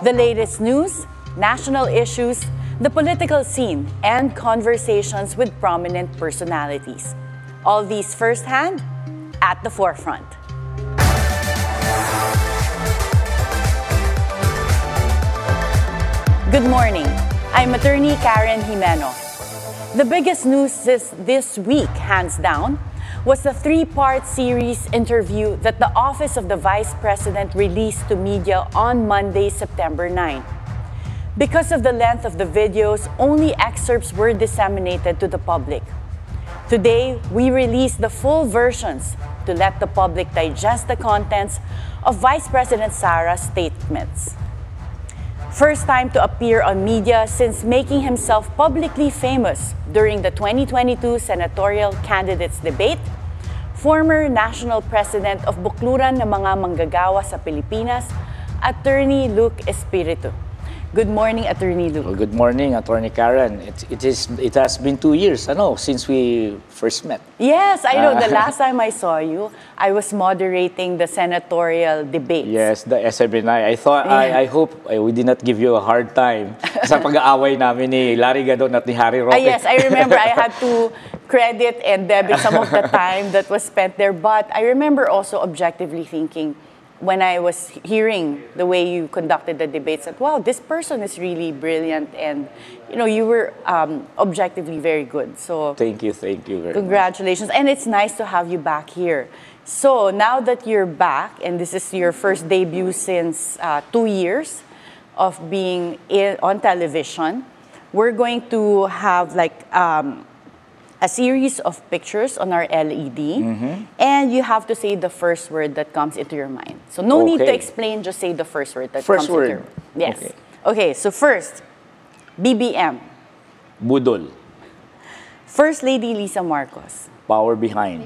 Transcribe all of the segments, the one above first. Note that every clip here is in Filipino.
The latest news, national issues, the political scene, and conversations with prominent personalities. All these firsthand at the forefront. Good morning. I'm attorney Karen Jimeno. The biggest news this week, hands down, was the three-part series interview that the Office of the Vice President released to media on Monday, September 9. Because of the length of the videos, only excerpts were disseminated to the public. Today, we released the full versions to let the public digest the contents of Vice President Sara's statements. First time to appear on media since making himself publicly famous during the 2022 senatorial candidates debate, former National President of Bukluran ng mga Manggagawa sa Pilipinas, Attorney Luke Espiritu. Good morning, Attorney Luke. Well, good morning, Attorney Karen. It has been 2 years, since we first met. Yes, I know. The last time I saw you, I was moderating the senatorial debates. Yes, the SMNI. I hope we did not give you a hard time sa pag-aaway namin ni Larry Gadon at ni Harry Roque. Yes, I remember I had to credit and debit some of the time that was spent there. But I remember also objectively thinking, when I was hearing the way you conducted the debates, that wow, this person is really brilliant, and you were objectively very good. So thank you very much. Congratulations, and it's nice to have you back here. So now that you're back, and this is your first debut since 2 years of being on television, we're going to have a series of pictures on our LED, and you have to say the first word that comes into your mind. So no need to explain, just say the first word that comes into your mind. Yes. Okay, so first, BBM. Budol. First Lady Lisa Marcos. Power behind.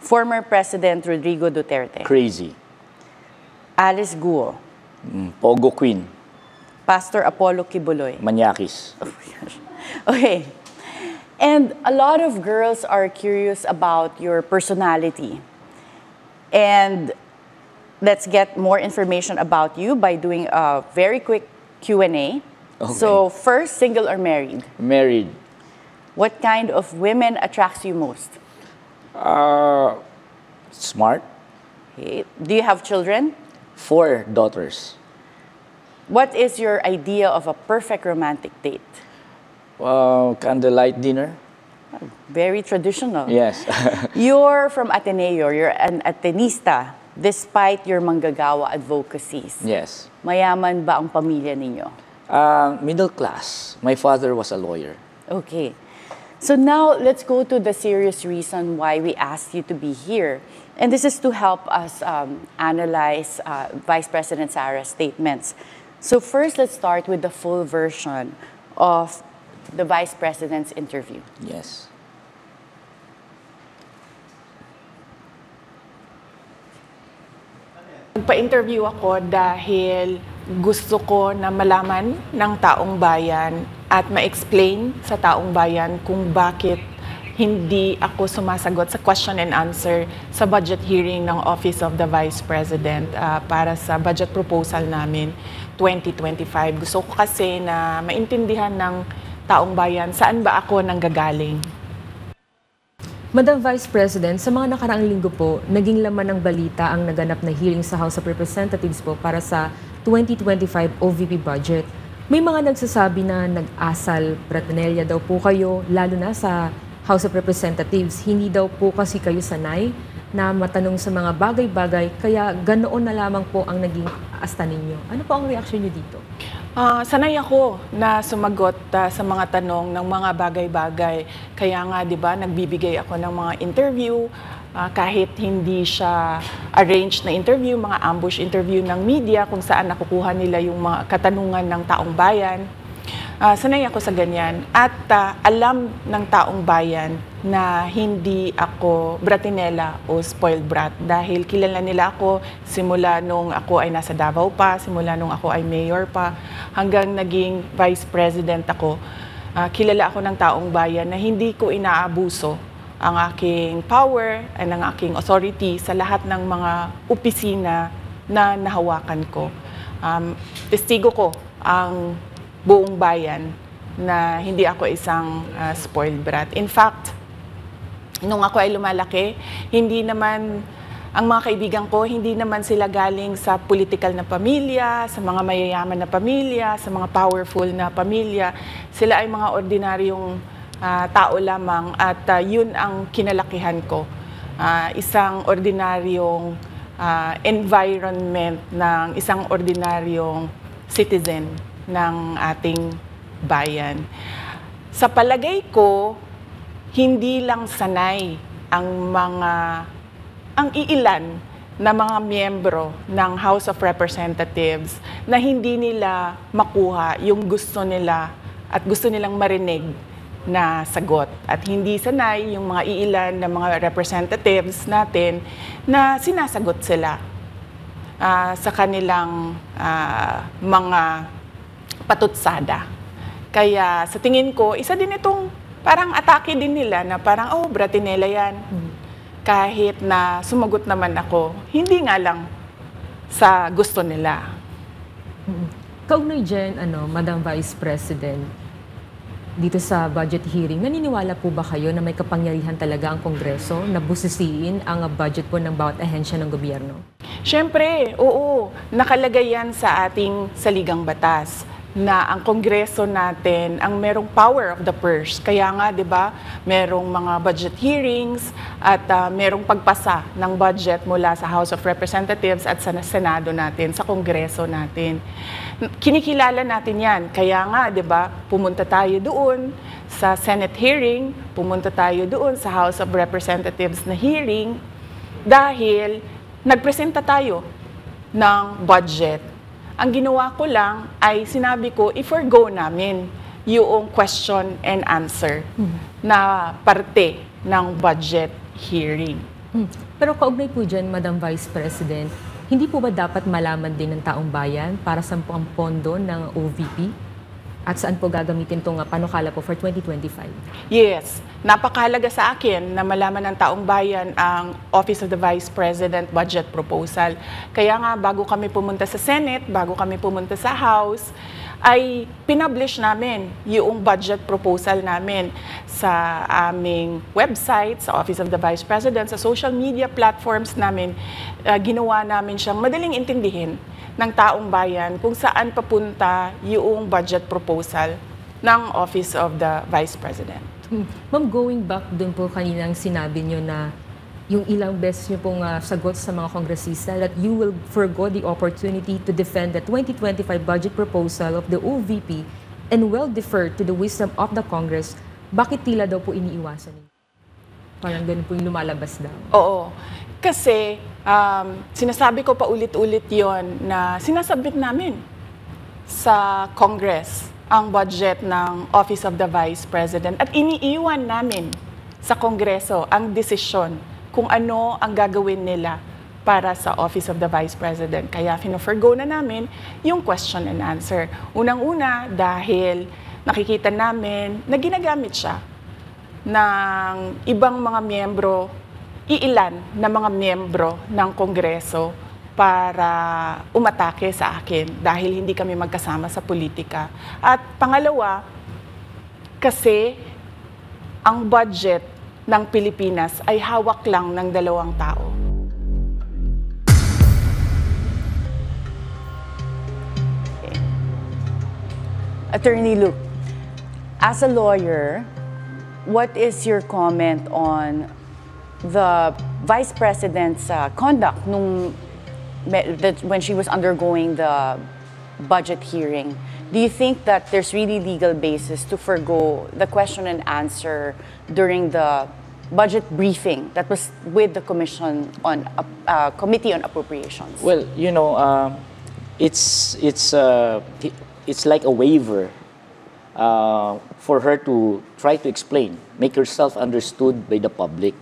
Former President Rodrigo Duterte. Crazy. Alice Guo. Pogo Queen. Pastor Apollo Kibuloy. Manyakis. Oh my gosh. Okay. And a lot of girls are curious about your personality. And let's get more information about you by doing a very quick Q&A. Okay. So first, single or married? Married. What kind of women attracts you most? Smart. Okay. Do you have children? 4 daughters. What is your idea of a perfect romantic date? Candlelight dinner. Very traditional. Yes. You're from Ateneo. You're an Atenista despite your manggagawa advocacies. Yes. Mayaman ba ang pamilya ninyo? Middle class. My father was a lawyer. Okay. So now let's go to the serious reason why we asked you to be here. And this is to help us analyze Vice President Sara's statements. So first, let's start with the full version of the Vice President's interview. Yes. Nagpa-interview ako dahil gusto ko na malaman ng taong bayan at ma-explain sa taong bayan kung bakit hindi ako sumasagot sa question and answer sa budget hearing ng Office of the Vice President para sa budget proposal namin 2025. Gusto ko kasi na maintindihan ng taong bayan saan ba ako nanggagaling. Madam Vice President, sa mga nakaraang linggo po, naging laman ng balita ang naganap na hearing sa House of Representatives po para sa 2025 OVP budget. May mga nagsasabi na nag-asal Bratinella daw po kayo, lalo na sa House of Representatives. Hindi daw po kasi kayo sanay na matanong sa mga bagay-bagay, kaya ganoon na lamang po ang naging asta ninyo. Ano po ang reaksyon niyo dito? Sanay ako na sumagot sa mga tanong ng mga bagay-bagay. Kaya nga, di ba, nagbibigay ako ng mga interview, kahit hindi siya arranged na interview, mga ambush interview ng media, kung saan nakukuha nila yung mga katanungan ng taong bayan. Sanay ako sa ganyan. At alam ng taong bayan na hindi ako Bratinella o spoiled brat dahil kilala nila ako simula nung ako ay nasa Davao pa, simula nung ako ay mayor pa, hanggang naging vice president ako. Kilala ako ng taong bayan na hindi ko inaabuso ang aking power at ang aking authority sa lahat ng mga opisina na nahawakan ko. testigo ko ang buong bayan na hindi ako isang spoiled brat. In fact, nung ako ay lumalaki, hindi naman, ang mga kaibigan ko, hindi naman sila galing sa political na pamilya, sa mga mayayaman na pamilya, sa mga powerful na pamilya. Sila ay mga ordinaryong tao lamang at yun ang kinalakihan ko. Isang ordinaryong environment ng isang ordinaryong citizen ng ating bayan. Sa palagay ko, hindi lang sanay ang iilan na mga miyembro ng House of Representatives na hindi nila makuha yung gusto nila at gusto nilang marinig na sagot. At hindi sanay yung mga iilan na mga representatives natin na sinasagot sila sa kanilang mga patutsada. Kaya sa tingin ko, isa din itong parang atake din nila na parang, bratinela yan. Kahit na sumagot naman ako, hindi nga lang sa gusto nila. Kaugnay dyan, Madam Vice President, dito sa budget hearing, naniniwala po ba kayo na may kapangyarihan talaga ang Kongreso na busisiin ang budget po ng bawat ahensya ng gobyerno? Siyempre, oo. Nakalagay yan sa ating saligang batas na ang Kongreso natin ang merong power of the purse. Kaya nga, di ba, merong mga budget hearings at merong pagpasa ng budget mula sa House of Representatives at sa Senado natin, sa Kongreso natin. Kinikilala natin yan. Kaya nga, di ba, pumunta tayo doon sa Senate hearing, pumunta tayo doon sa House of Representatives na hearing dahil nagpresenta tayo ng budget. Ang ginawa ko lang ay sinabi ko, i-forgo namin yung question and answer na parte ng budget hearing. Pero kaugnay po dyan, Madam Vice President, hindi po ba dapat malaman din ng taong bayan para sa ang pondo ng OVP? At saan po gagamitin itong panukala po for 2025? Yes. Napakahalaga sa akin na malaman ng taong bayan ang Office of the Vice President budget proposal. Kaya nga, bago kami pumunta sa Senate, bago kami pumunta sa House, ay pinublish namin yung budget proposal namin sa aming website, sa Office of the Vice President, sa social media platforms namin. Ginawa namin siyang madaling intindihin ng taong bayan kung saan papunta yung budget proposal ng Office of the Vice President. Ma'am, going back dun po kaninang sinabi nyo na yung ilang beses nyo pong sagot sa mga kongresista that you will forgo the opportunity to defend the 2025 budget proposal of the OVP and will defer to the wisdom of the Congress, bakit tila daw po iniiwasan niyo? Parang ganun po yung lumalabas daw. Oo. Kasi sinasabi ko pa ulit-ulit yon na sinasabit namin sa Congress ang budget ng Office of the Vice President at iniiwan namin sa Kongreso ang desisyon kung ano ang gagawin nila para sa Office of the Vice President. Kaya fino-forgo na namin yung question and answer. Unang-una dahil nakikita namin na ginagamit siya ng ibang mga miyembro, iilan na mga miyembro ng Kongreso para umatake sa akin dahil hindi kami magkasama sa politika. At pangalawa, kasi ang budget ng Pilipinas ay hawak lang ng dalawang tao. Okay. Attorney Luke, as a lawyer, what is your comment on the Vice President's conduct when she was undergoing the budget hearing? Do you think that there's really legal basis to forgo the question and answer during the budget briefing that was with the Commission on Committee on Appropriations? Well, you know, it's like a waiver for her to try to explain, make herself understood by the public.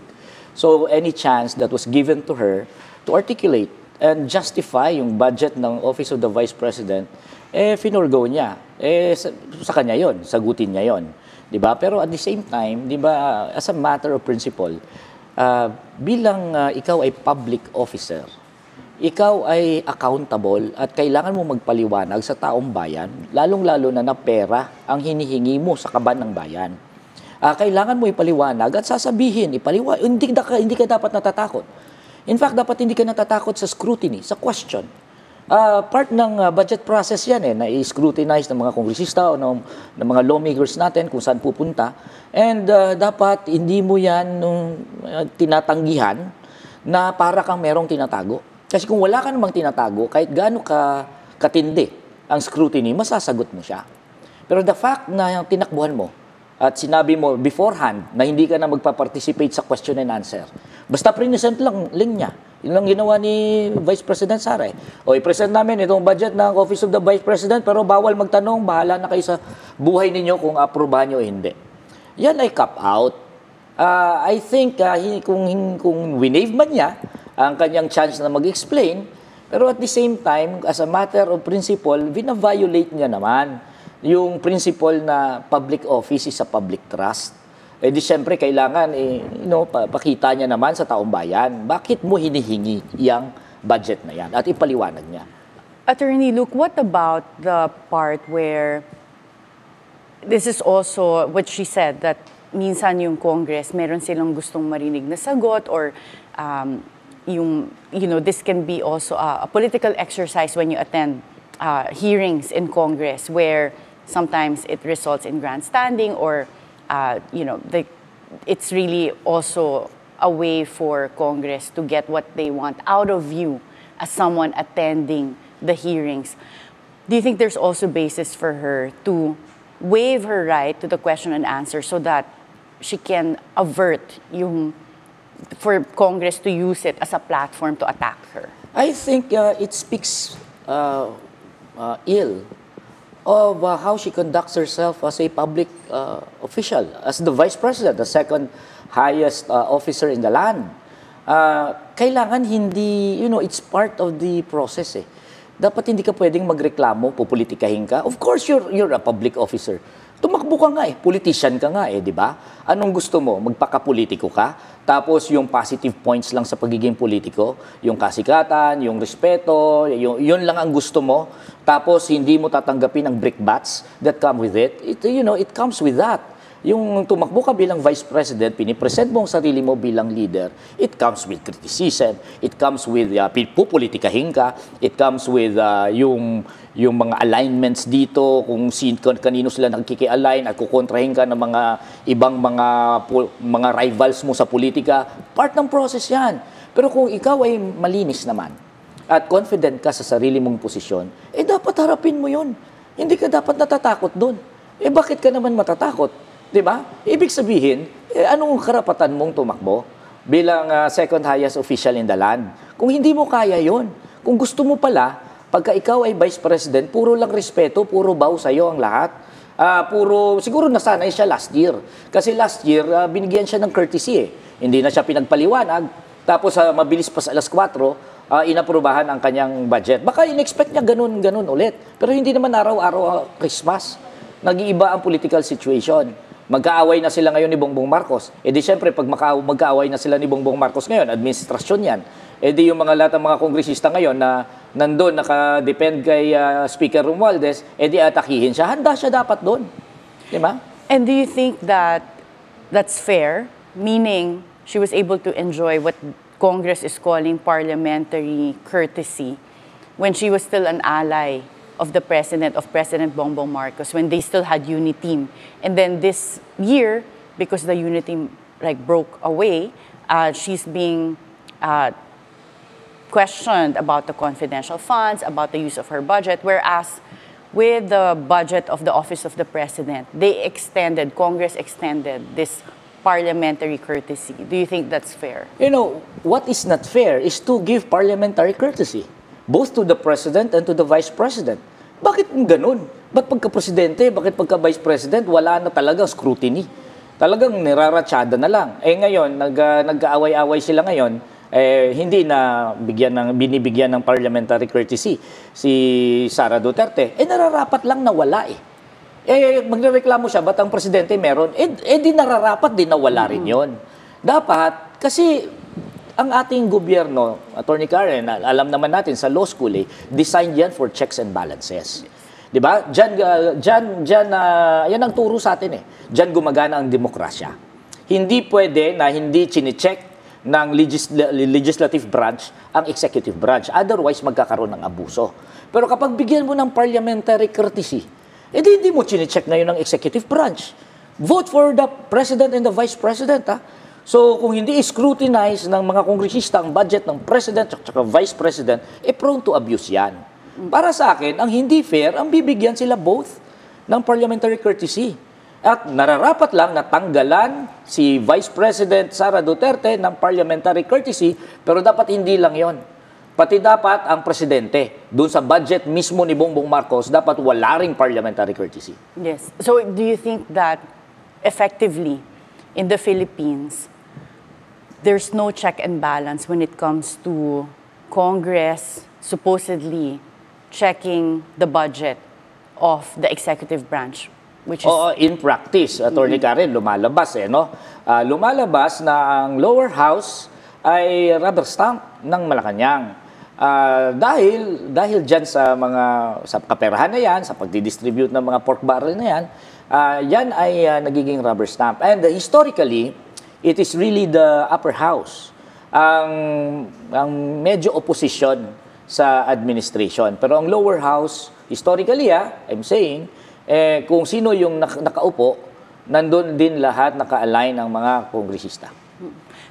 So any chance that was given to her to articulate and justify yung budget ng Office of the Vice President, finorgo niya. Sa kanya yon, sagutin niya yon. Diba? Pero at the same time, diba, as a matter of principle, bilang ikaw ay public officer, ikaw ay accountable at kailangan mo magpaliwanag sa taong bayan, lalong-lalo na pera ang hinihingi mo sa kaban ng bayan. Kailangan mo ipaliwanag at sasabihin, hindi ka dapat natatakot. In fact, dapat hindi ka natatakot sa scrutiny, sa question. Part ng budget process yan na-scrutinize ng mga kongresista o ng mga lawmakers natin kung saan pupunta. And dapat hindi mo yan tinatanggihan na para kang merong tinatago. Kasi kung wala ka namang tinatago, kahit gaano ka katindi ang scrutiny, masasagot mo siya. Pero the fact na tinakbuhan mo at sinabi mo beforehand na hindi ka na magpa-participate sa question and answer, basta present lang linya. Yun lang ginawa ni Vice President Sara. O i-present namin itong budget ng Office of the Vice President pero bawal magtanong, bahala na kayo sa buhay ninyo kung aprobahan nyo o hindi. Yan ay cop-out. I think kung winave man niya ang kanyang chance na mag-explain, pero at the same time, as a matter of principle, vina-violate niya naman yung principle na public office is a public trust. Eh di siyempre kailangan pakita niya naman sa taong bayan, bakit mo hinihingi yung budget na yan at ipaliwanag niya. Attorney Luke, what about the part where this is also what she said, that minsan yung Congress, meron silang gustong marinig na sagot or this can be also a political exercise when you attend hearings in Congress where sometimes it results in grandstanding or it's really also a way for Congress to get what they want out of you as someone attending the hearings. Do you think there's also basis for her to waive her right to the question and answer so that she can avert for Congress to use it as a platform to attack her? I think it speaks ill of how she conducts herself as a public official, as the Vice President, the second highest officer in the land. Kailangan hindi, it's part of the process eh. Dapat hindi ka pwedeng magreklamo, pupolitikahin ka. Of course, you're a public officer. Tumakbo ka nga eh, politician ka nga eh, di ba? Anong gusto mo? Magpakapolitiko ka? Tapos yung positive points lang sa pagiging politiko, yung kasikatan, yung respeto, yun lang ang gusto mo. Tapos hindi mo tatanggapin ang brickbats that come with it. It comes with that. Yung tumakbo ka bilang Vice President, pinipresent mo ang sarili mo bilang leader, it comes with criticism, it comes with pupolitikahin ka, it comes with yung mga alignments dito, kung kanino sila nagkiki-align at kukontrahin ka ng mga ibang mga rivals mo sa politika, part ng process yan. Pero kung ikaw ay malinis naman at confident ka sa sarili mong posisyon, dapat harapin mo yun. Hindi ka dapat natatakot doon. Bakit ka naman matatakot? Diba? Ibig sabihin, anong karapatan mong tumakbo bilang second highest official in the land? Kung hindi mo kaya yon, kung gusto mo pala, pagka ikaw ay Vice President, puro lang respeto, puro bow sa'yo ang lahat. Siguro nasanay siya last year. Kasi last year, binigyan siya ng courtesy eh. Hindi na siya pinagpaliwanag. Tapos mabilis pa sa alas 4, inaprubahan ang kanyang budget. Baka in-expect niya ganun ulit. Pero hindi naman araw-araw Christmas. Nag-iiba ang political situation. Magkaaway na sila ngayon ni Bongbong Marcos. Di syempre, pag magkaaway na sila ni Bongbong Marcos ngayon, administrasyon yan. Di yung lahat ng mga kongresista ngayon na nandun, nakadepend kay Speaker Romualdez, di atakihin siya. Handa siya dapat doon. Di ba? And do you think that that's fair? Meaning, she was able to enjoy what Congress is calling parliamentary courtesy when she was still an ally of President Bongbong Marcos, when they still had UNITEAM. And then this year, because the UNITEAM broke away, she's being questioned about the confidential funds, about the use of her budget, whereas with the budget of the Office of the President, Congress extended this parliamentary courtesy. Do you think that's fair? What is not fair is to give parliamentary courtesy, both to the President and to the Vice President. Bakit ganun? Ba't pagka-presidente, bakit pagka-Vice President, wala na talagang scrutiny? Talagang niraratsyada na lang. Ngayon, nag-aaway-away sila ngayon, hindi na binibigyan ng parliamentary courtesy si Sara Duterte. Nararapat lang na wala magrereklamo siya, ba't ang presidente meron? Di nararapat din na wala rin yon. Dapat, kasi Ang ating gobyerno, Attorney Karen, alam naman natin sa law school, designed yan for checks and balances. Di ba? Yan ang turo sa atin Diyan gumagana ang demokrasya. Hindi pwede na hindi chine-check ng legislative branch ang executive branch. Otherwise, magkakaroon ng abuso. Pero kapag bigyan mo ng parliamentary courtesy, hindi mo chine-check ngayon ng executive branch. Vote for the president and the vice president, So, kung hindi scrutinize ng mga kongresista ang budget ng president at vice president, prone to abuse yan. Para sa akin, ang hindi fair, ang bibigyan sila both ng parliamentary courtesy. At nararapat lang na tanggalan si Vice President Sara Duterte ng parliamentary courtesy, pero dapat hindi lang yon. Pati dapat ang presidente, dun sa budget mismo ni Bongbong Marcos, dapat wala ring parliamentary courtesy. Yes. So, do you think that effectively, in the Philippines, there's no check and balance when it comes to Congress supposedly checking the budget of the executive branch, which is... in practice, Attorney Karen, lumalabas lumalabas na ang lower house ay rubber stamp ng Malacanang. Dahil dyan sa kaperahan na yan, sa pagdidistribute ng mga pork barrel na yan, yan ay nagiging rubber stamp. And historically, it is really the upper house ang medyo opposition sa administration. Pero ang lower house, historically, I'm saying, kung sino yung nakaupo, nandun din lahat naka-align ng mga kongresista.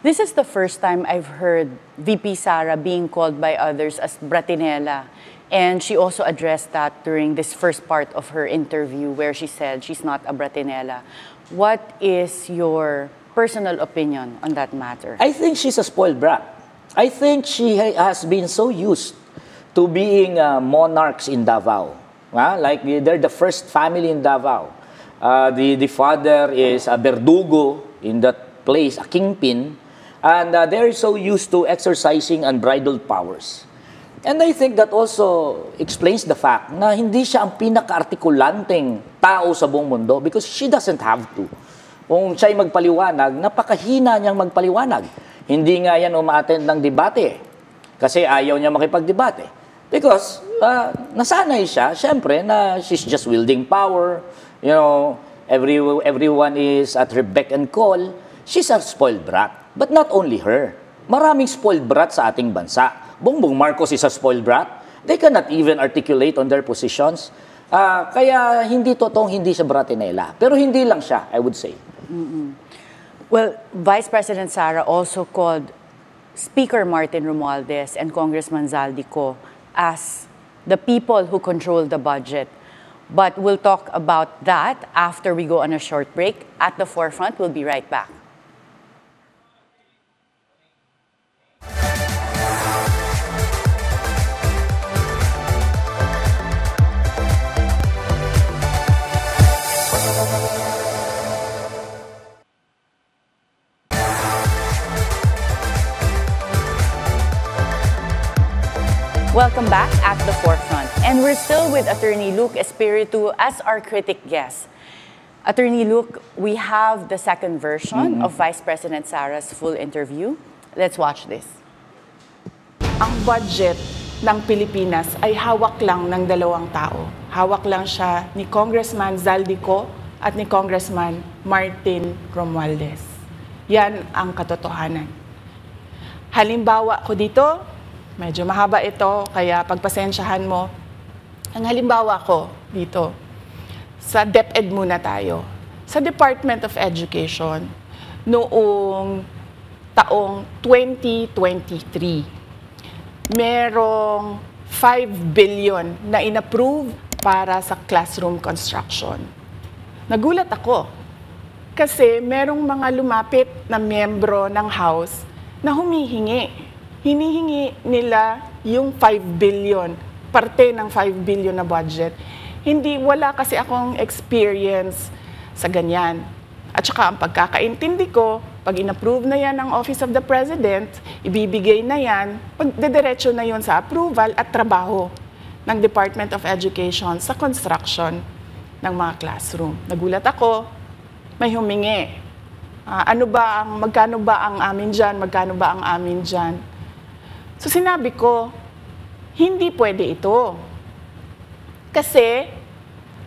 This is the first time I've heard VP Sara being called by others as Bratinela. And she also addressed that during this first part of her interview where she said she's not a Bratinela. What is your personal opinion on that matter? I think she's a spoiled brat. I think she has been so used to being monarchs in Davao. Like they're the first family in Davao. The father is a verdugo in that place, a kingpin, and they're so used to exercising unbridled powers. And I think that also explains the fact na hindi siya ang pinaka-artikulanteng tao sa buong mundo because she doesn't have to. Kung siya'y magpaliwanag, napakahina niyang magpaliwanag. Hindi nga yan umaattend ng debate kasi ayaw niya makipagdebate. Because nasanay siya, syempre, na she's just wielding power. You know, everyone is at her beck and call. She's a spoiled brat. But not only her. Maraming spoiled brat sa ating bansa. Bongbong Marcos is a spoiled brat. They cannot even articulate on their positions. Kaya hindi totoong hindi siya Bratinela. Pero hindi lang siya, I would say. Well, Vice President Sara also called Speaker Martin Romualdez and Congressman Zaldico as the people who control the budget. But we'll talk about that after we go on a short break. At the forefront, we'll be right back. Welcome back at the forefront. And we're still with Attorney Luke Espiritu as our critic guest. Attorney Luke, we have the second version of Vice President Sara's full interview. Let's watch this. Ang budget ng Pilipinas ay hawak lang ng dalawang tao. Hawak lang siya ni Congressman Zaldico at ni Congressman Martin Romualdez. Yan ang katotohanan. Halimbawa ko dito, medyo mahaba ito, kaya pagpasensyahan mo. Ang halimbawa ko dito, sa DepEd muna tayo. Sa Department of Education, noong taong 2023, merong 5 billion na inapprove para sa classroom construction. Nagulat ako kasi merong mga lumapit na miyembro ng House na humihingi. Hinihingi nila yung 5 billion, parte ng 5 billion na budget. Wala kasi akong experience sa ganyan. At saka ang pagkakaintindi ko, pag inapprove na yan ng Office of the President, ibibigay na yan, pagdediretso na yun sa approval at trabaho ng Department of Education sa construction ng mga classroom. Nagulat ako, may humingi Magkano ba ang amin dyan, magkano ba ang amin dyan. So sinabi ko, hindi pwede ito. Kasi,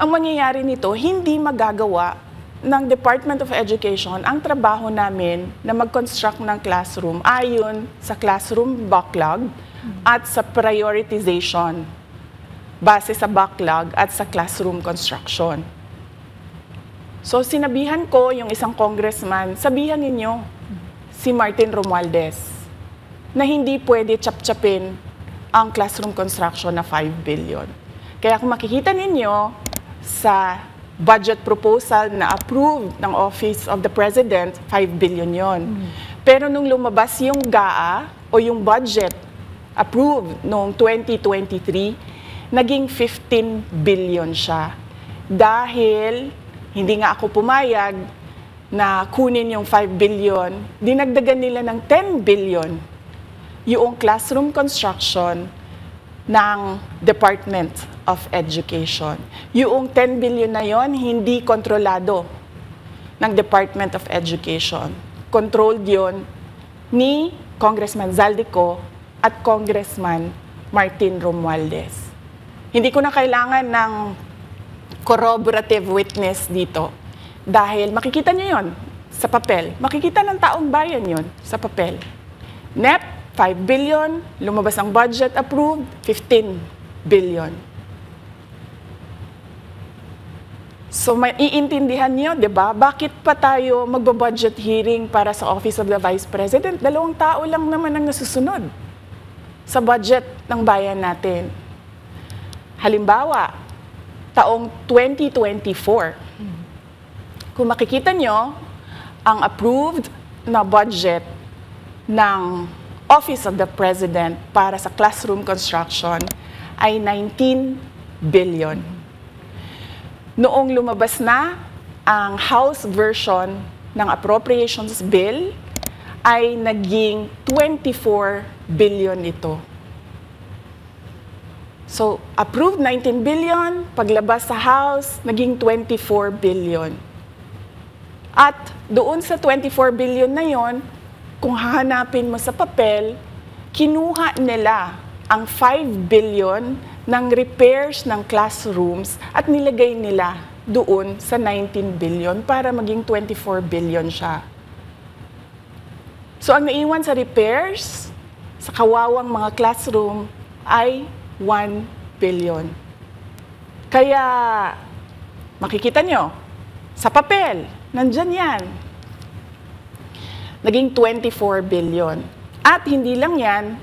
ang mangyayari nito, hindi magagawa ng Department of Education ang trabaho namin na mag-construct ng classroom ayon sa classroom backlog at sa prioritization base sa backlog at sa classroom construction. So sinabihan ko yung isang congressman, sabihan ninyo si Martin Romualdez na hindi pwede chap-chapin ang classroom construction na 5 billion. Kaya kung makikita ninyo sa budget proposal na approved ng Office of the President, 5 billion yon. Pero nung lumabas yung GAA o yung budget approved noong 2023, naging 15 billion siya. Dahil hindi nga ako pumayag na kunin yung 5 billion, dinagdagan nila ng 10 billion yung classroom construction ng Department of Education. Yung 10 billion na yon hindi kontrolado ng Department of Education. Controlled yon ni Congressman Zaldico at Congressman Martin Romualdez. Hindi ko na kailangan ng corroborative witness dito. Dahil makikita nyo yon sa papel. Makikita ng taong bayan yon sa papel. NEP, 5 billion. Lumabas ang budget approved, 15 billion. So maiintindihan nyo, di ba? Bakit pa tayo magbo-budget hearing para sa Office of the Vice President? 2 tao lang naman ang nasusunod sa budget ng bayan natin. Halimbawa, taong 2024. Kung makikita nyo, ang approved na budget ng Office of the President para sa classroom construction ay 19 billion. Noong lumabas na ang House version ng Appropriations Bill, ay naging 24 billion ito. So, approved 19 billion, paglabas sa House, naging 24 billion. At doon sa 24 billion na yon, kung hahanapin mo sa papel, kinuha nila ang 5 billion ng repairs ng classrooms at nilagay nila doon sa 19 billion para maging 24 billion siya. So, ang naiwan sa repairs, sa kawawang mga classroom, ay 1 billion. Kaya, makikita nyo, sa papel, nandyan yan. Naging 24 billion. At hindi lang yan,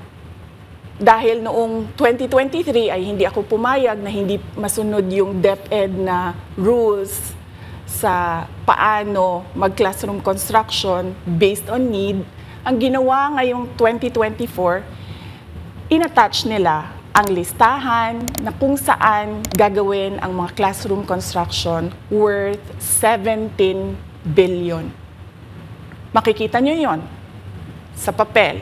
dahil noong 2023 ay hindi ako pumayag na hindi masunod yung DepEd na rules sa paano mag-classroom construction based on need. Ang ginawa ngayong 2024, inattach nila ang listahan na kung saan gagawin ang mga classroom construction worth 17 billion. Makikita nyo yon sa papel.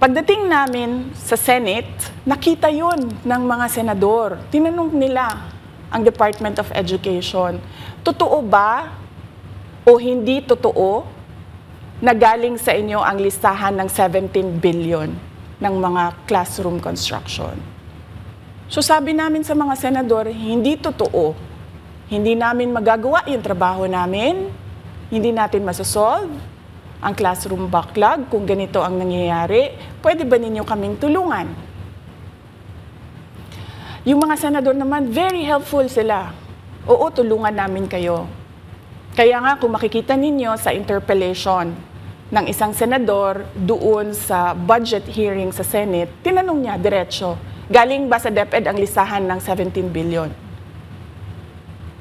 Pagdating namin sa Senate, nakita yon ng mga senador. Tinanong nila ang Department of Education, totoo ba o hindi totoo na galing sa inyo ang listahan ng 17 billion ng mga classroom construction? So sabi namin sa mga senador, hindi totoo. Hindi namin magagawa yung trabaho namin. Hindi natin masosolve ang classroom backlog kung ganito ang nangyayari. Pwede ba ninyo kaming tulungan? Yung mga senador naman, very helpful sila. Oo, tulungan namin kayo. Kaya nga, kung makikita ninyo sa interpellation ng isang senador doon sa budget hearing sa Senate, tinanong niya diretso, galing ba sa DepEd ang listahan ng 17 billion?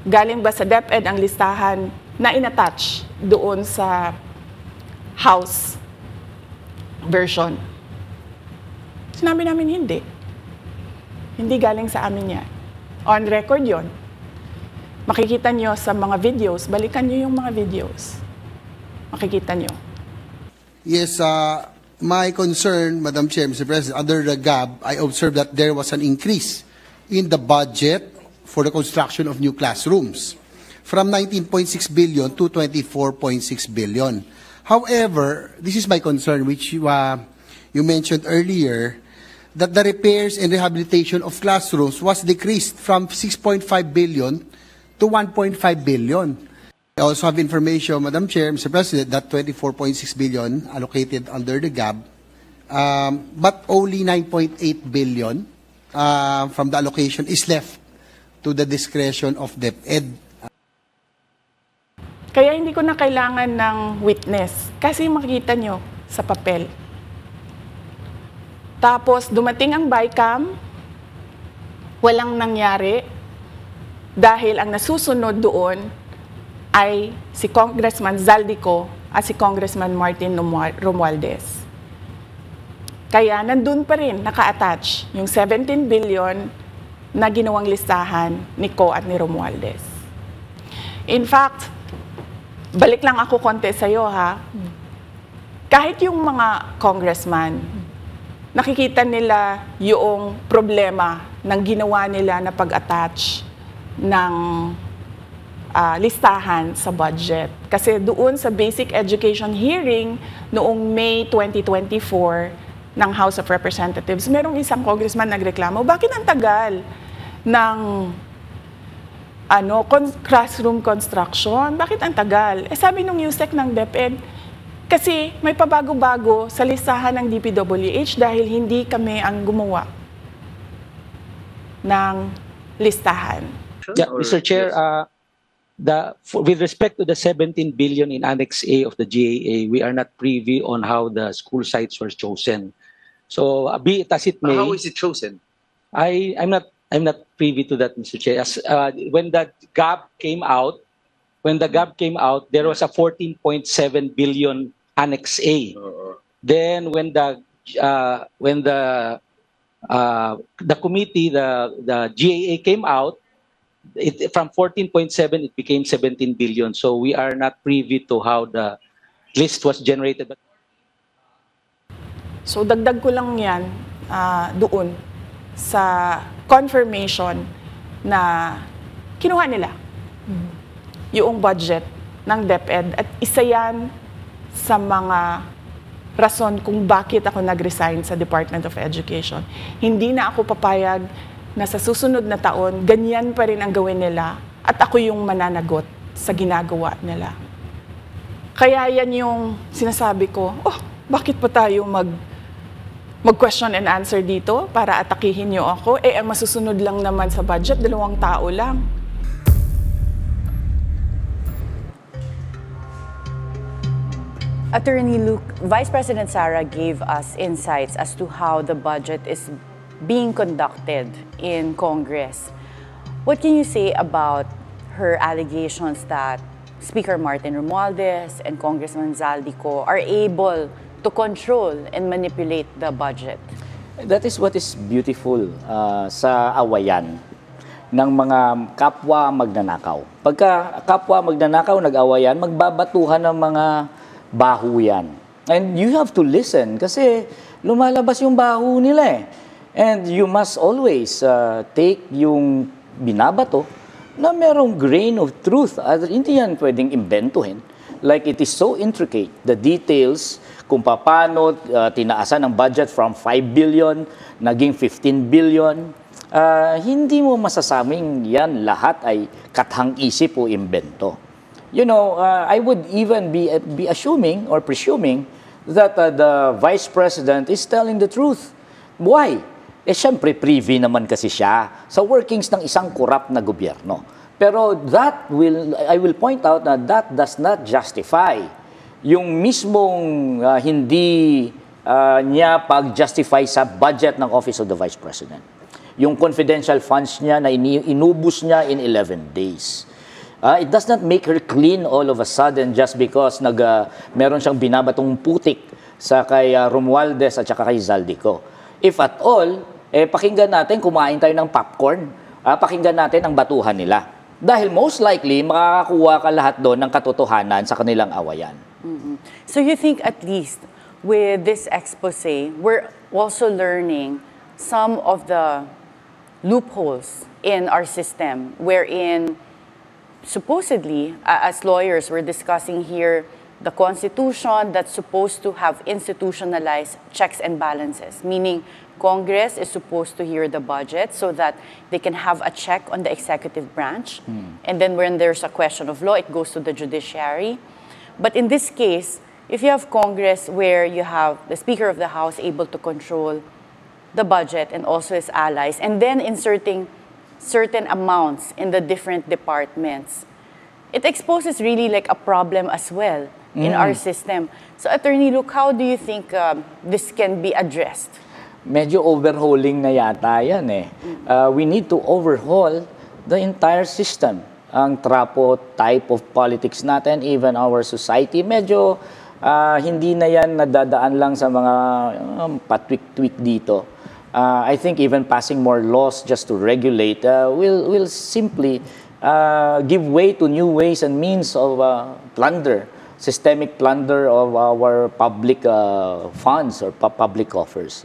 Galing ba sa DepEd ang listahan na inattach doon sa House version? Sinabi namin hindi. Hindi galing sa amin yan. On record yon. Makikita nyo sa mga videos, balikan nyo yung mga videos. Makikita nyo. Yes, my concern, Madam Chair, Mr. President, under the GAB, I observed that there was an increase in the budget for the construction of new classrooms. from 19.6 billion to 24.6 billion. However, this is my concern, which you mentioned earlier, that the repairs and rehabilitation of classrooms was decreased from 6.5 billion to 1.5 billion. I also have information, Madam Chair, Mr. President, that 24.6 billion allocated under the GAB, but only 9.8 billion from the allocation is left to the discretion of DepEd. Kaya hindi ko na kailangan ng witness kasi makikita nyo sa papel. Tapos dumating ang BICAM, walang nangyari dahil ang nasusunod doon ay si Congressman Zaldico at si Congressman Martin Romualdez. Kaya nandun pa rin naka-attach yung 17 billion na ginawang listahan ni Co at ni Romualdez. In fact, balik lang ako konti sa'yo ha. Kahit yung mga congressman, nakikita nila yung problema ng ginawa nila na pag-attach ng listahan sa budget. Kasi doon sa basic education hearing noong May 2024 ng House of Representatives, merong isang congressman nagreklamo, bakit ang tagal ng classroom construction? Bakit ang tagal? Sabi nung USEC ng DepEd, kasi may pabago-bago sa listahan ng DPWH dahil hindi kami ang gumawa ng listahan. Yeah, Mr. Chair, with respect to the 17 billion in Annex A of the GAA, we are not privy on how the school sites were chosen. So, be it as it may. How is it chosen? I'm not privy to that, Mr. Chair. When the GAB came out, there was a 14.7 billion Annex A. Then when the committee, the GAA came out, from 14.7 it became 17 billion. So we are not privy to how the list was generated. So dagdag ko lang yan doon sa confirmation na kinuha nila yung budget ng DepEd at isa yan sa mga rason kung bakit ako nag-resign sa Department of Education. Hindi na ako papayag na sa susunod na taon, ganyan pa rin ang gawin nila at ako yung mananagot sa ginagawa nila. Kaya yan yung sinasabi ko, bakit pa tayo mag-question and answer dito para atakihin niyo ako? Ang masusunod lang naman sa budget, 2 tao lang. Attorney Luke, Vice President Sara gave us insights as to how the budget is being conducted in Congress. What can you say about her allegations that Speaker Martin Romualdez and Congressman Zaldico are able to control and manipulate the budget? That is what is beautiful sa awayan ng mga kapwa magnanakaw. Pagka kapwa magnanakaw, nag-awayan, magbabatuhan ng mga baho yan. And you have to listen kasi lumalabas yung baho nila eh. And you must always take yung binabato na merong grain of truth. At hindi yan pwedeng imbentuhin. Like it is so intricate, the details kung paano tinaasan ang budget from 5 billion, naging 15 billion. Hindi mo masasabing yan lahat ay kathang-isip o imbento. You know, I would even be assuming or presuming that the Vice President is telling the truth. Why? Siyempre, privy naman kasi siya sa workings ng isang corrupt na gobyerno. Pero I will point out na that does not justify yung mismong hindi niya pag-justify sa budget ng Office of the Vice President. Yung confidential funds niya na inubos niya in 11 days. It does not make her clean all of a sudden just because meron siyang binabatong putik sa kay Romualdez at saka kay Zaldico. If at all, pakinggan natin, kumain tayo ng popcorn, pakinggan natin ang batuhan nila. Dahil most likely, makakakuha ka lahat doon ng katotohanan sa kanilang awayan. Mm-hmm. So you think at least with this expose, we're also learning some of the loopholes in our system wherein supposedly, as lawyers, we're discussing here the Constitution that's supposed to have institutionalized checks and balances, meaning Congress is supposed to hear the budget so that they can have a check on the executive branch. And then when there's a question of law, it goes to the judiciary. But in this case, if you have Congress where you have the Speaker of the House able to control the budget and also his allies, and then inserting certain amounts in the different departments, it exposes really like a problem as well in our system. So Attorney Luke, how do you think this can be addressed? Medyo overhauling na yata yan eh. We need to overhaul the entire system. Ang trapo type of politics natin, even our society, medyo hindi na yan nadadaan lang sa mga patwik-twik dito. I think even passing more laws just to regulate will simply give way to new ways and means of plunder, systemic plunder of our public funds or public coffers.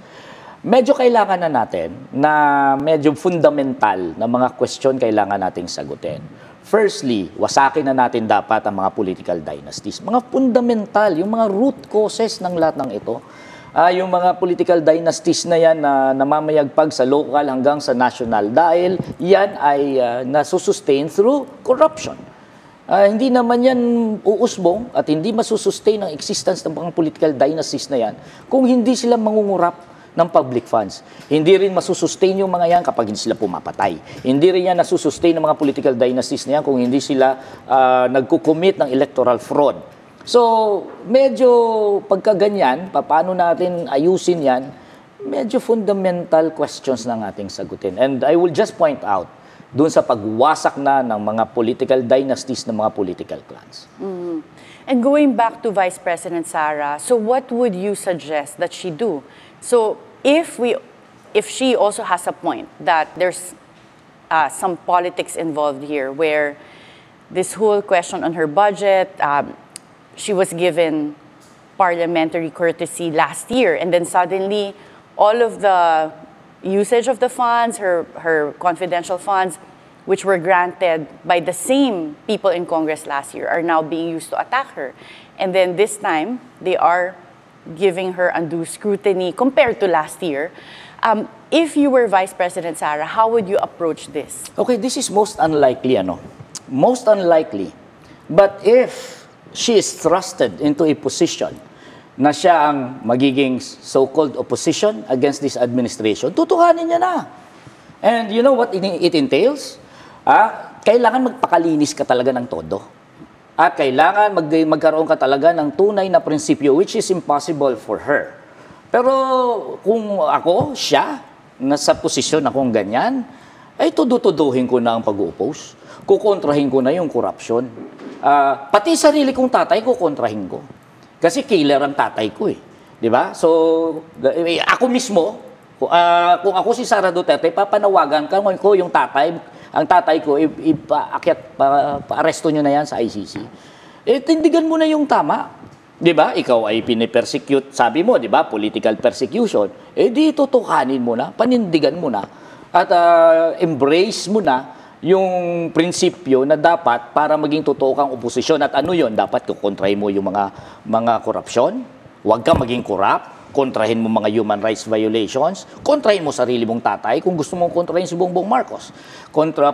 Medyo kailangan na natin na medyo fundamental na mga question kailangan nating sagutin. Firstly, wasakin na natin dapat ang mga political dynasties. Mga fundamental, yung mga root causes ng lahat ng ito. Yung mga political dynasties na yan na namamayagpag sa local hanggang sa national dahil yan ay nasusustain through corruption. Hindi naman yan uusbong at hindi masusustain ang existence ng mga political dynasties na yan kung hindi sila mangungurap ng public funds. Hindi rin masusustain yung mga yan kapag hindi sila pumapatay. Hindi rin yan nasusustain ng mga political dynasties na yan kung hindi sila nagkukommit ng electoral fraud. So, medyo pagkaganyan, paano natin ayusin yan, medyo fundamental questions na ating sagutin. And I will just point out, dun sa pagwasak na ng mga political dynasties ng mga political clans. And going back to Vice President Sara, so what would you suggest that she do? So if she also has a point that there's some politics involved here where this whole question on her budget, she was given parliamentary courtesy last year and then suddenly all of the usage of the funds, her confidential funds, which were granted by the same people in Congress last year, are now being used to attack her. And then this time, they are giving her undue scrutiny compared to last year. If you were Vice President Sara, how would you approach this? Okay, this is most unlikely, Most unlikely. But if she is thrusted into a position na siya ang magiging so-called opposition against this administration, tutuhanin niya na. And you know what it entails? Kailangan magpakalinis ka talaga ng todo. At kailangan magkaroon ka talaga ng tunay na prinsipyo, which is impossible for her. Pero kung ako, siya, nasa posisyon akong ganyan, ay tudutuduhin ko na ang pag-oppose. Kukontrahin ko na yung corruption. Pati sarili kong tatay, kukontrahin ko. Kasi killer ang tatay ko eh. Di ba? So, ako mismo, kung ako si Sara Duterte, papanawagan ko yung tatay, ang tatay ko, ipaakyat, pa-aresto nyo na yan sa ICC. Tindigan mo na yung tama. Di ba? Ikaw ay pinipersecute, sabi mo, di ba? Political persecution. Di tutukanin mo na, panindigan mo na, at embrace mo na yung prinsipyo na dapat para maging totoo kang oposisyon. At ano yun? Dapat kukontrahin mo yung mga korupsyon. Huwag kang maging corrupt. Kontrahin mo mga human rights violations, kontrahin mo sarili mong tatay kung gusto mong kontrahin si Bongbong Marcos.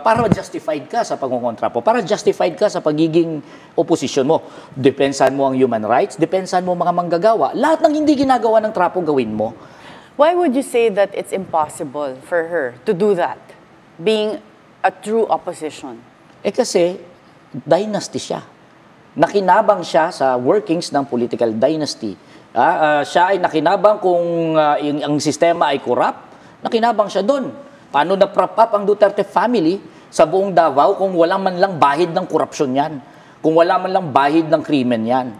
Para justified ka sa pagkukontra po, para justified ka sa pagiging oposisyon mo. Depensahan mo ang human rights, depensahan mo mga manggagawa. Lahat ng hindi ginagawa ng trapo gawin mo. Why would you say that it's impossible for her to do that, being a true opposition? Kasi dynasty siya. Nakinabang siya sa workings ng political dynasty. Siya ay nakinabang kung ang sistema ay corrupt, nakinabang siya doon. Paano na-prop up ang Duterte family sa buong Davao kung wala man lang bahid ng korupsyon yan? Kung wala man lang bahid ng krimen yan?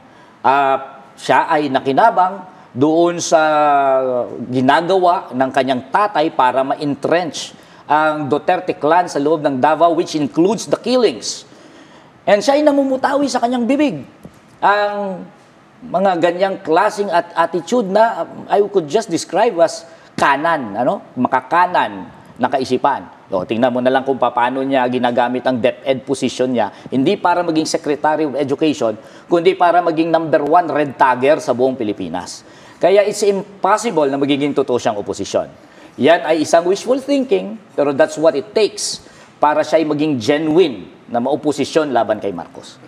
Siya ay nakinabang doon sa ginagawa ng kanyang tatay para ma-entrench ang Duterte clan sa loob ng Davao, which includes the killings. And siya ay namumutawi sa kanyang bibig. Ang mga ganyang klaseng attitude na I could just describe as kanan, makakanan na kaisipan. O, tingnan mo na lang kung paano niya ginagamit ang DepEd position niya, hindi para maging Secretary of Education, kundi para maging #1 red tagger sa buong Pilipinas. Kaya it's impossible na magiging totoo siyang oposisyon. Yan ay isang wishful thinking, pero that's what it takes para siya ay maging genuine na maoposisyon laban kay Marcos.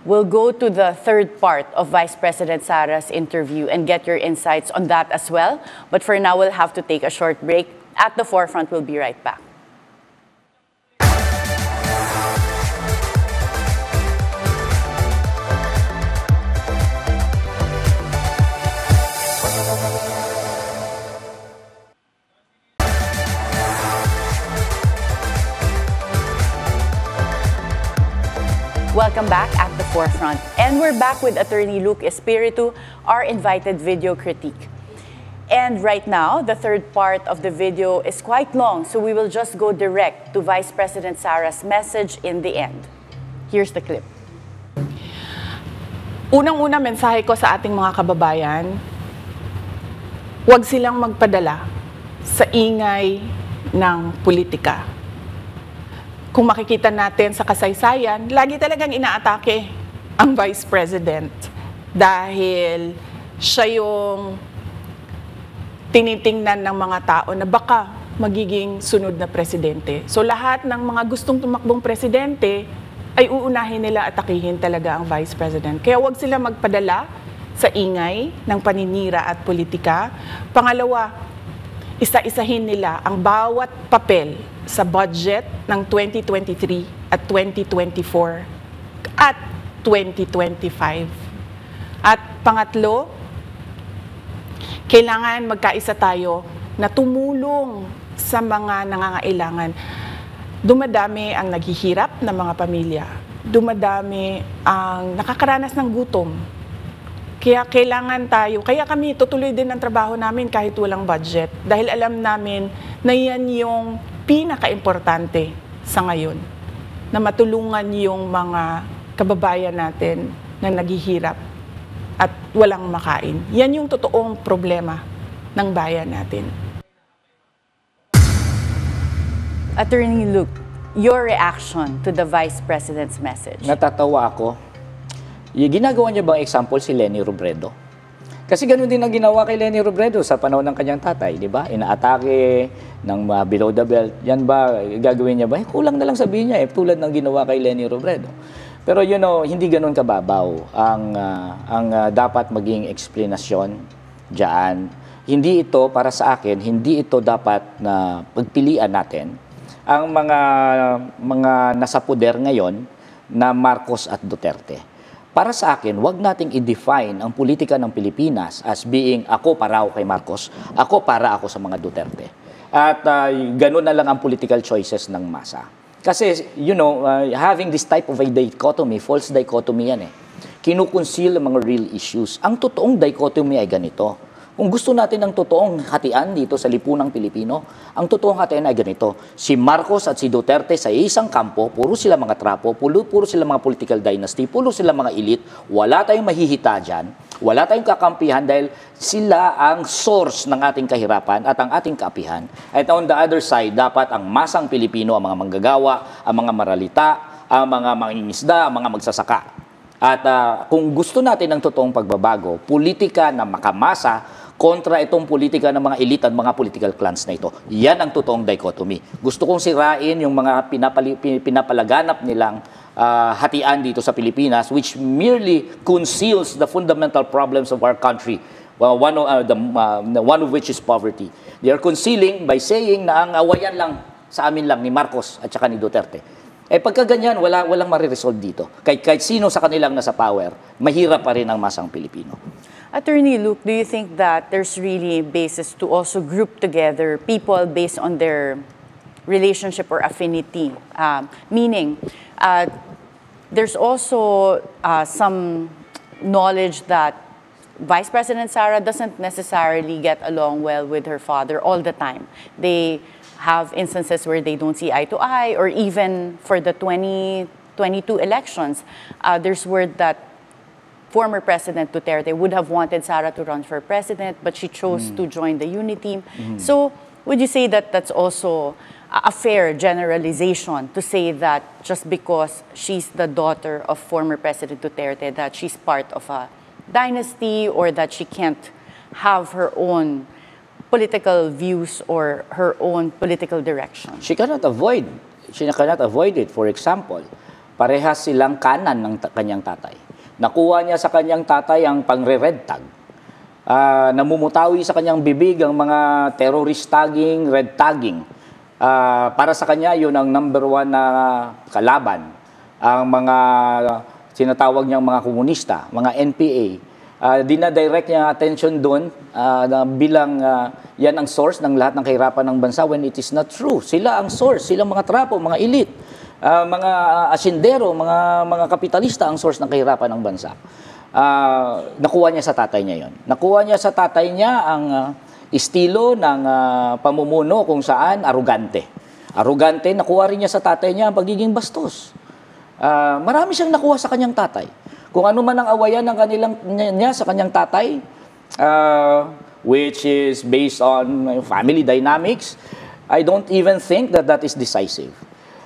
We'll go to the third part of Vice President Sara's interview and get your insights on that as well. But for now, we'll have to take a short break. At the Forefront, we'll be right back. Welcome back at the Forefront. And we're back with Attorney Luke Espiritu, our invited video critique. And right now, the third part of the video is quite long, so we will just go direct to Vice President Sara's message in the end. Here's the clip. Unang-una mensahe ko sa ating mga kababayan, huwag silang magpadala sa ingay ng politika. Kung makikita natin sa kasaysayan, lagi talagang inaatake ang Vice President dahil siya yung tinitingnan ng mga tao na baka magiging sunod na presidente. So lahat ng mga gustong tumakbong presidente ay uunahin nila atakihin talaga ang Vice President. Kaya huwag sila magpadala sa ingay ng paninira at politika. Pangalawa, isa-isahin nila ang bawat papel sa budget ng 2023 at 2024 at 2025. At pangatlo, kailangan magkaisa tayo na tumulong sa mga nangangailangan. Dumadami ang naghihirap na mga pamilya. Dumadami ang nakakaranas ng gutom. Kaya kailangan tayo, kaya kami tutuloy din ang trabaho namin kahit walang budget. Dahil alam namin na yan yung pinaka-importante sa ngayon. Na matulungan yung mga kababayan natin na naghihirap at walang makain. Yan yung totoong problema ng bayan natin. Attorney Luke, your reaction to the Vice President's message? Natatawa ako. Ginagawa niya bang example si Leni Robredo? Kasi ganun din ang ginawa kay Leni Robredo sa panahon ng kanyang tatay, di ba? Inaatake ng below the belt. Yan ba, gagawin niya ba? Kulang na lang sabihin niya, tulad ng ginawa kay Leni Robredo. Pero you know, hindi ganun kababaw ang dapat maging eksplanasyon diyan. Hindi ito, para sa akin, hindi ito dapat na pagpilian natin ang mga nasa poder ngayon na Marcos at Duterte. Para sa akin, wag nating i-define ang politika ng Pilipinas as being ako para ako kay Marcos, ako para ako sa mga Duterte. At ganun na lang ang political choices ng masa. Kasi, you know, having this type of a dichotomy, false dichotomy yan eh. Kinukonceal ang mga real issues. Ang totoong dichotomy ay ganito. Kung gusto natin ng totoong hatian dito sa lipunang Pilipino, ang totoong hatian ay ganito. Si Marcos at si Duterte sa isang kampo, puro sila mga trapo, puro sila mga political dynasty, puro sila mga elite, wala tayong mahihita dyan, wala tayong kakampihan dahil sila ang source ng ating kahirapan at ang ating kaapihan. At on the other side, dapat ang masang Pilipino, ang mga manggagawa, ang mga maralita, ang mga mangingisda, ang mga magsasaka. At kung gusto natin ng totoong pagbabago, politika na makamasa kontra itong politika ng mga elite at mga political clans na ito. Yan ang totoong dichotomy. Gusto kong sirain yung mga pinapalaganap nilang hatian dito sa Pilipinas, which merely conceals the fundamental problems of our country. Well, one of which is poverty. They are concealing by saying na ang awayan lang sa amin lang ni Marcos at saka ni Duterte. Pagka ganyan, walang mariresolve dito. Kahit sino sa kanilang nasa power, mahirap pa rin ang masang Pilipino. Attorney Luke, do you think that there's really basis to also group together people based on their relationship or affinity? Meaning, there's also some knowledge that Vice President Sara doesn't necessarily get along well with her father all the time. They have instances where they don't see eye to eye, or even for the 2022 elections, there's word that former President Duterte would have wanted Sara to run for president, but she chose to join the UNI team. So would you say that that's also a fair generalization to say that just because she's the daughter of former President Duterte, that she's part of a dynasty or that she can't have her own political views or her own political direction? She cannot avoid it. For example, parehas silang kanan ng kanyang tatay. Nakuha niya sa kanyang tatay ang pangre-red tag. Namumutawi sa kanyang bibig ang mga terrorist tagging, red tagging. Para sa kanya, yun ang number 1 na kalaban. Ang mga sinatawag niyang mga komunista, mga NPA. Dinadirect niya attention doon bilang yan ang source ng lahat ng kahirapan ng bansa when it is not true. Sila ang source, sila mga trapo, mga elite, mga asyendero, mga kapitalista ang source ng kahirapan ng bansa. Nakuha niya sa tatay niya yon. Nakuha niya sa tatay niya ang estilo ng pamumuno kung saan arugante. Arugante, nakuha rin niya sa tatay niya ang pagiging bastos. Marami siyang nakuha sa kanyang tatay. Kung ano man ang awayan ng niya sa kanyang tatay, which is based on family dynamics, I don't even think that that is decisive.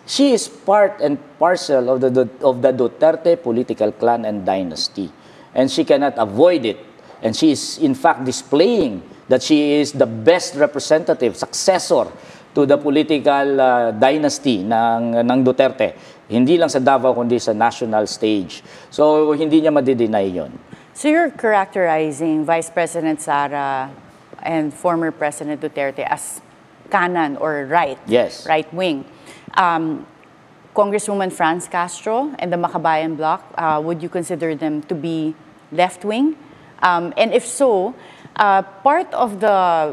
She is part and parcel of the Duterte political clan and dynasty. And she cannot avoid it. And she is, in fact, displaying that she is the best representative, successor to the political dynasty ng Duterte. Hindi lang sa Davao, kundi sa national stage. So, hindi niya madideny yon. So you're characterizing Vice President Sara and former President Duterte as kanan or right, Yes. right wing. Congresswoman Franz Castro and the Makabayan Bloc, would you consider them to be left wing? And if so, part of the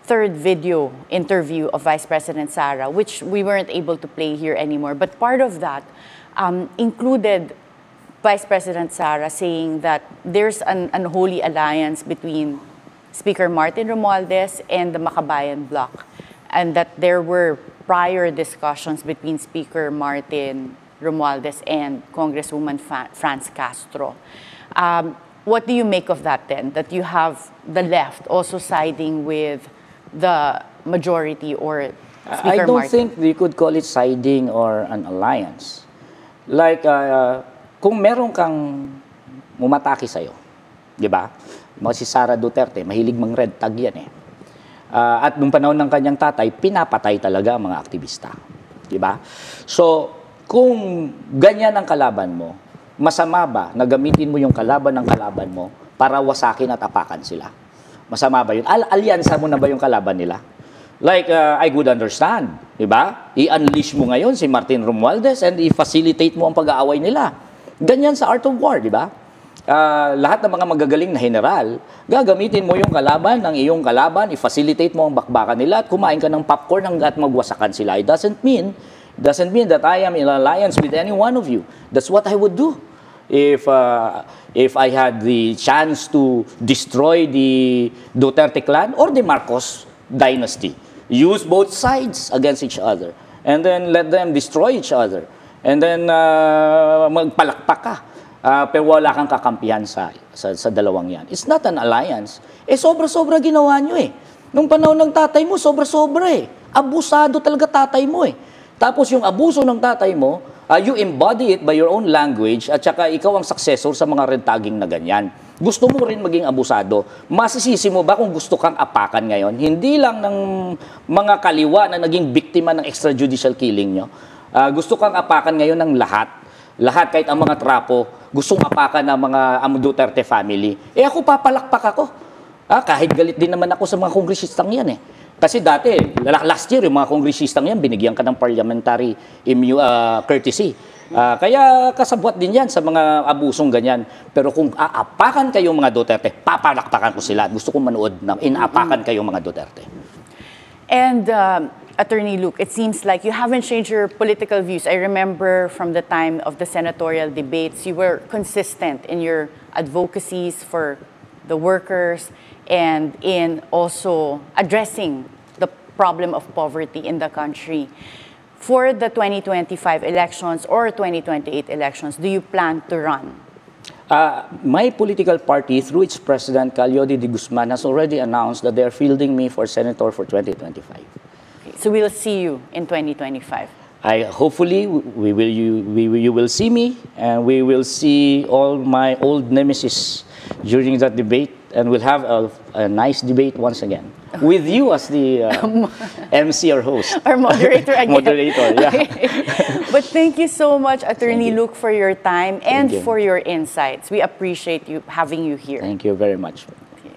third video interview of Vice President Sara, which we weren't able to play here anymore, but part of that included Vice President Sara saying that there's an unholy alliance between Speaker Martin Romualdez and the Makabayan Bloc, and that there were prior discussions between Speaker Martin Romualdez and Congresswoman Franz Castro. What do you make of that then, that you have the left also siding with the majority or Speaker I don't Martin? think you could call it siding or an alliance. Like, kung meron kang mumataki sa'yo, di ba? Si Sara Duterte, mahilig mang red tag yan eh. At nung panahon ng kanyang tatay, pinapatay talaga ang mga aktivista. Di ba? So, kung ganyan ang kalaban mo, masama ba na gamitin mo yung kalaban ng kalaban mo para wasakin at apakan sila? Masama ba yun? Alyansa mo na ba yung kalaban nila? Like, I would understand, di ba? I-unleash mo ngayon si Martin Romualdez and i-facilitate mo ang pag-aaway nila. Ganyan sa Art of War, di ba? Lahat ng mga magagaling na general, gagamitin mo yung kalaban ng iyong kalaban, i-facilitate mo ang bakbakan nila at kumain ka ng popcorn hanggat magwasakan sila. It doesn't mean that I am in alliance with any one of you. That's what I would do if I had the chance to destroy the Duterte clan or the Marcos dynasty. Use both sides against each other and then let them destroy each other. And then magpalakpak ka. Pero wala kang kakampihan sa dalawang yan. It's not an alliance. Sobra-sobra ginawa nyo eh. Nung panahon ng tatay mo, sobra-sobra eh. Abusado talaga tatay mo eh. Tapos yung abuso ng tatay mo, you embody it by your own language at saka ikaw ang successor sa mga red tagging na ganyan. Gusto mo rin maging abusado. Masisisi mo ba kung gusto kang apakan ngayon? Hindi lang ng mga kaliwa na naging biktima ng extrajudicial killing nyo. Gusto kang apakan ngayon ng lahat. Lahat, kahit ang mga trapo, gustong apakan ng mga Duterte family. Ako papalakpak ako. Kahit galit din naman ako sa mga kongresistang yan eh. Kasi dati, last year, yung mga kongresistang yan, binigyan ka ng parliamentary courtesy. Kaya kasabwat din yan sa mga abusong ganyan. Pero kung aapakan kayong mga Duterte, papalakpakan ko sila. Gusto kong manood na inaapakan kayong mga Duterte. And Attorney Luke, it seems like you haven't changed your political views. I remember from the time of the senatorial debates, you were consistent in your advocacies for the workers and in also addressing the problem of poverty in the country. For the 2025 elections or 2028 elections, do you plan to run? My political party, through its president, Calyodi de Guzman, has already announced that they are fielding me for senator for 2025. So we'll see you in 2025. Hopefully you will see me, and we will see all my old nemesis during that debate, and we'll have a nice debate once again with you as the MC or host. Or moderator again. Moderator, yeah. Okay. But thank you so much, Attorney Luke, for your time and you. for your insights. We appreciate having you here. Thank you very much. Okay.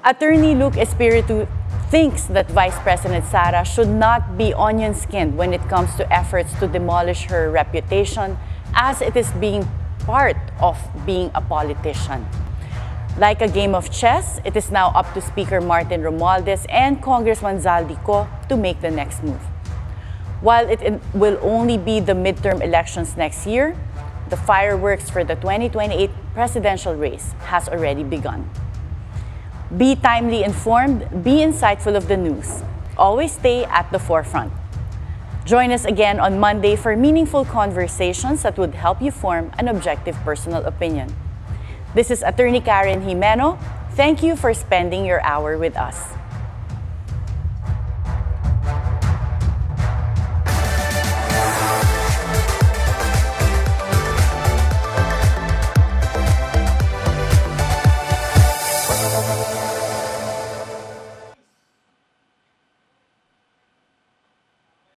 Attorney Luke Espiritu thinks that Vice President Sara should not be onion-skinned when it comes to efforts to demolish her reputation, as it is being part of being a politician. Like a game of chess, it is now up to Speaker Martin Romualdez and Congressman Zaldico to make the next move. While it will only be the midterm elections next year, the fireworks for the 2028 presidential race has already begun. Be timely informed, be insightful of the news. Always stay at the forefront. Join us again on Monday for meaningful conversations that would help you form an objective personal opinion. This is Attorney Karen Jimeno. Thank you for spending your hour with us.